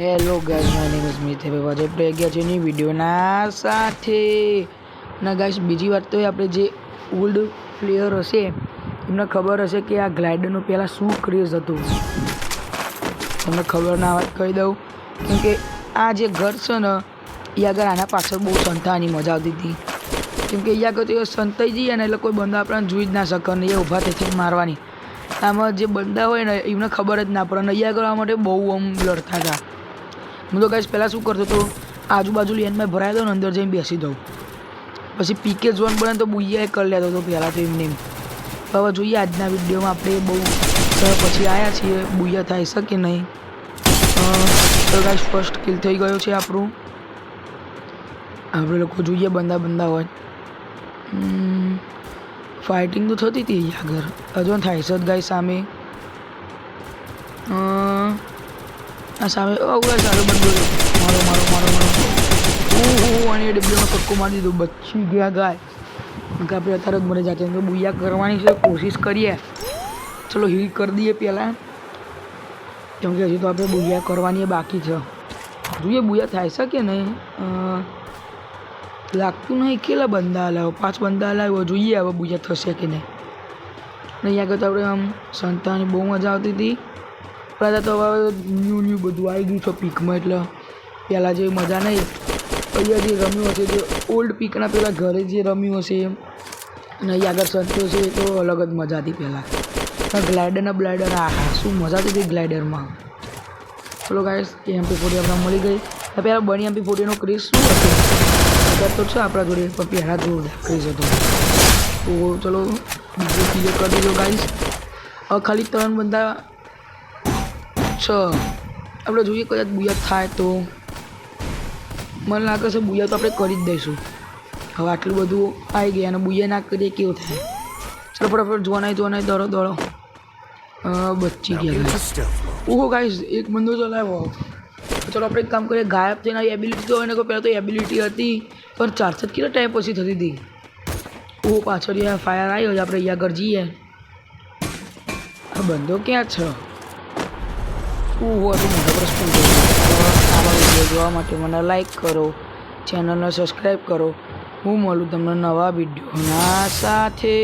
Hello guys, my name is myth. હવે આજે આપણે ગયા છે ની વિડીયોના સાથે ના ગાઈસ. બીજી વાત તો આપણે જે ઓલ્ડ પ્લેયર હશે એમને ખબર હશે કે આ ગ્લાઇડરનું પહેલાં શું ક્રેઝ હતું. તમને ખબર ના વાત કહી દઉં, કેમ કે આ જે ઘર છે ને એ આગળ આના પાછળ બહુ સંતાવાની મજા આવતી હતી. કેમ કે અહીંયા આગળ તો સંતાઈ જઈએ ને એટલે કોઈ બંદા આપણને જોઈ જ ના શકે ને એ ઊભા થઈને મારવાની. આમાં જે બંદા હોય ને એમને ખબર જ ના પડે ને અહીંયા આગળ આ માટે બહુ આમ લડતા હતા. હું તો ગાઈસ પહેલાં શું કરતો હતો, આજુબાજુ લેનમાં ભરાઈ દઉં ને અંદર જઈને બેસી દઉં, પછી પીકે ઝોન બને તો બુૈયા કરી લેતો હતો પહેલાં તો એમને. હવે જોઈએ આજના વિડીયોમાં આપણે બહુ પછી આવ્યા છીએ, બુૈયા થાય છે કે નહીં. તો ગાઈસ ફર્સ્ટ કિલ થઈ ગયો છે આપણું. આપણે લોકો જોઈએ બંદા હોય. ફાઇટિંગ તો થતી હતી આગળ, હજુ થાય છે ગાઈસ સામે. આ સામે ઓલા સારો બંદો મારો અને ડબ્લ્યુમાં પક્કો મારી દીધો, બચી ગયા ગાય. આપણે અત્યારે જ મરે જાતે બુૈયા કરવાની છે, કોશિશ કરીએ. ચલો હીલ કરી દઈએ પહેલાં, કેમ કે હજી તો આપણે બુૈયા કરવાની બાકી છે. જોઈએ બુૈયા થાય છે કે નહીં. લાગતું નહીં. કેટલા બંદા હલાવ્યો, 5 બંદા હલાવ્યો. જોઈએ હવે બુૈયા થશે કે નહીં. નહીં આગળ તો આપણે આમ સંતાની બહુ મજા આવતી હતી. પહેલાં તો હવે ન્યૂ બધું આવી ગયું છે પીકમાં, એટલે પહેલાં જે મજા નહીં. અહીંયા જે રમ્યું હશે જે ઓલ્ડ પીકના પહેલાં ઘરે જે રમ્યું હશે અને અહીં આગળ સંતો છે એ તો અલગ જ મજા હતી પહેલાં. ગ્લાઇડર હા શું મજા હતી હતી ગ્લાઇડરમાં. ચલો ગાઈસ MP40 આપણે મળી ગઈ. પહેલાં બની MP40નો ક્રેઝ શું હતો અત્યારે તો છે આપણા જોડે, પણ પહેલાં જોરદાર ક્રેઝ હતો. તો ચલો બીજો ક્લિયર કરી દીધો ગાઈસ. હવે ખાલી 3 બંદા છે. આપણે જોઈએ કદાચ બુયા થાય તો મને લાગે છે બુયા તો આપણે કરી જ દઈશું. હવે આટલું બધું આવી ગયા અને બુયા ના કરીએ કેવું થાય. ચલો ફટાફટ જોનાઈ દોડો. બચી ગયા. ઓહો ગાઈસ એક બંદો ચલાવ્યો. ચલો આપણે એક કામ કરીએ, ગાયબ થઈને એબિલિટી તો હોય ને, પહેલાં તો એબિલિટી હતી પણ 4 કેટલા ટાઈમ પછી થતી હતી. ઓહો પાછળ ફાયર આવ્યો છે, આપણે અહીંયા આગળ જઈએ. આ બંદો ક્યાં છે? ઓહો તો મોટા પ્રશ્ન. આવા વિડીયો જોવા માટે મને લાઈક કરો, ચેનલને સબસ્ક્રાઈબ કરો. હું મળું તમને નવા વિડીયોના સાથે.